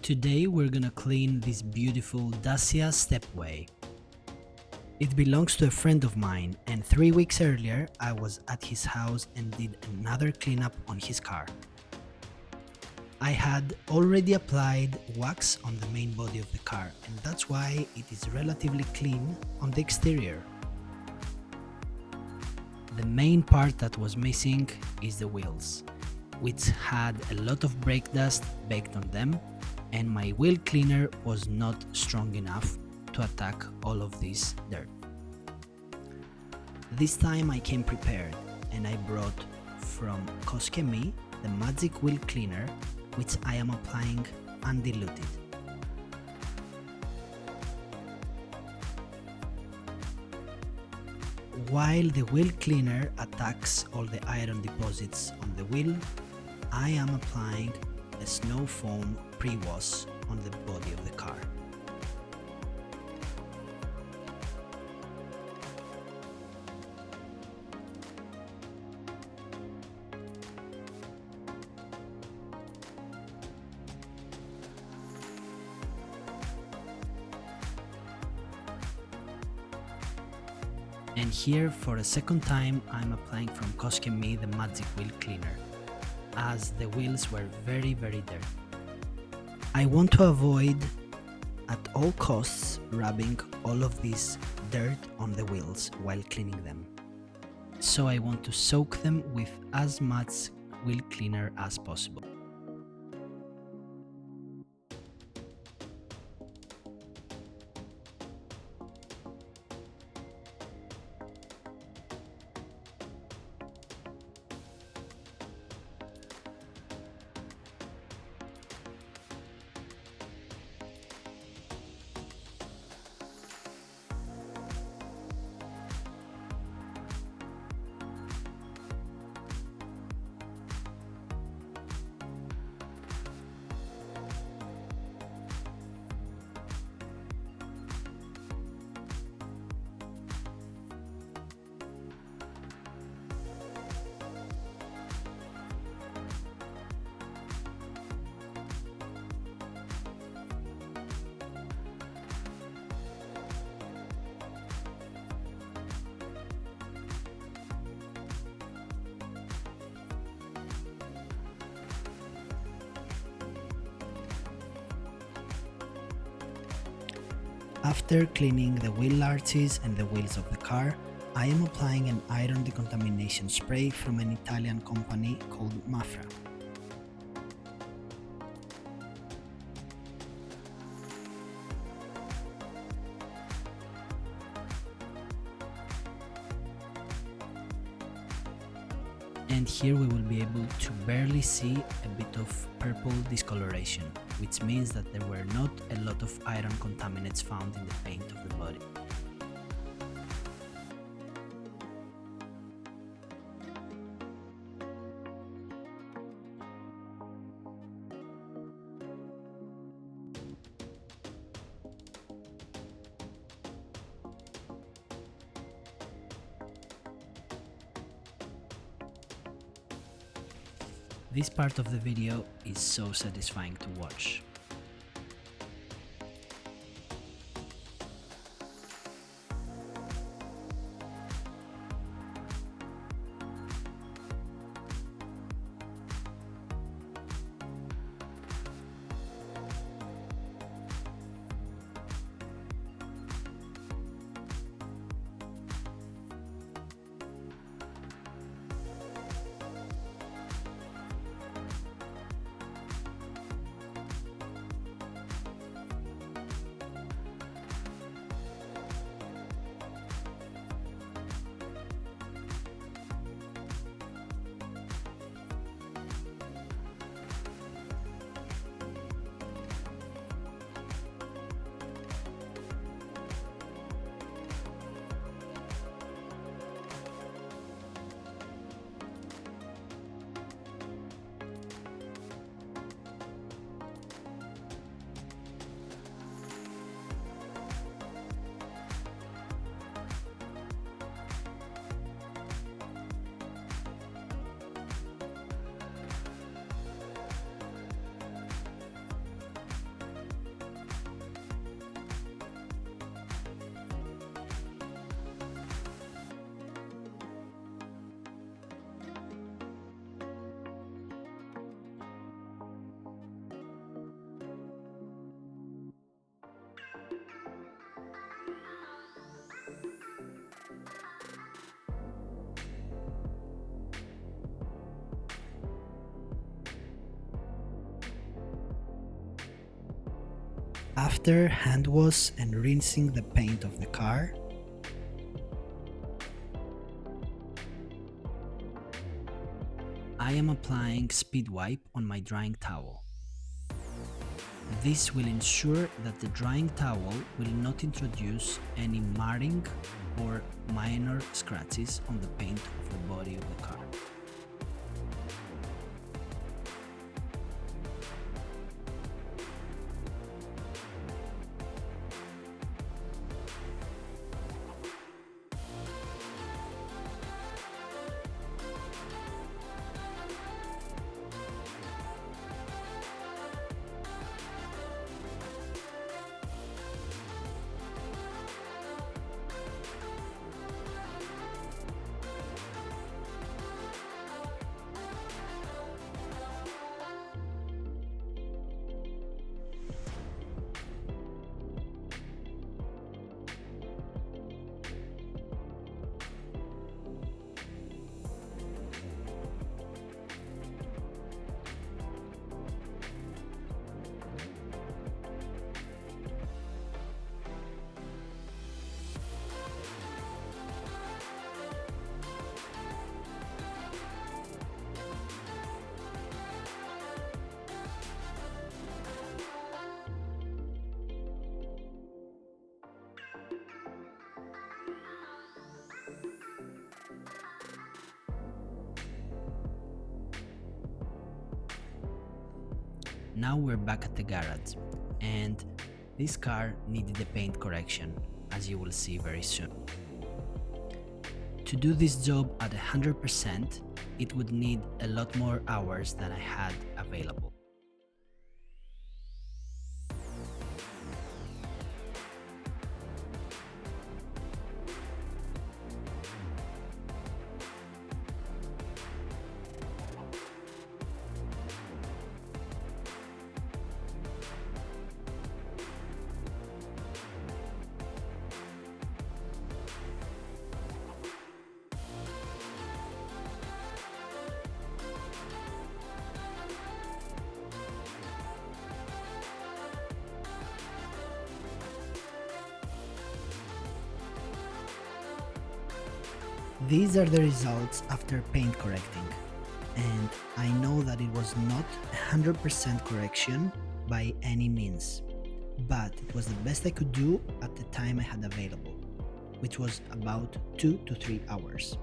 Today we're gonna clean this beautiful Dacia stepway. It belongs to a friend of mine, and 3 weeks earlier I was at his house and did another cleanup on his car. I had already applied wax on the main body of the car, and that's why it is relatively clean on the exterior. The main part that was missing is the wheels, which had a lot of brake dust baked on them, and my wheel cleaner was not strong enough to attack all of this dirt. This time I came prepared, and I brought from Koskemi the magic wheel cleaner, which I am applying undiluted. While the wheel cleaner attacks all the iron deposits on the wheel, I am applying a snow foam pre-wash on the body of the car. And here, for a second time, I'm applying from Koskemi the magic wheel cleaner, as the wheels were very dirty. I want to avoid at all costs rubbing all of this dirt on the wheels while cleaning them. So I want to soak them with as much wheel cleaner as possible. After cleaning the wheel arches and the wheels of the car, I am applying an iron decontamination spray from an Italian company called Mafra. And here we will be able to barely see a bit of purple discoloration, which means that there were not a lot of iron contaminants found in the paint of the body. This part of the video is so satisfying to watch. After hand wash and rinsing the paint of the car, I am applying speed wipe on my drying towel. This will ensure that the drying towel will not introduce any marring or minor scratches on the paint of the body of the car. Now we're back at the garage, and this car needed a paint correction, as you will see very soon. To do this job at 100%, it would need a lot more hours than I had available. These are the results after paint correcting, and I know that it was not 100% correction by any means, but it was the best I could do at the time I had available, which was about 2 to 3 hours.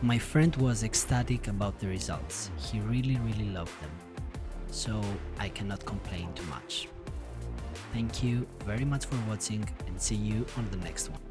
My friend was ecstatic about the results. He really loved them. So I cannot complain too much. Thank you very much for watching and see you on the next one.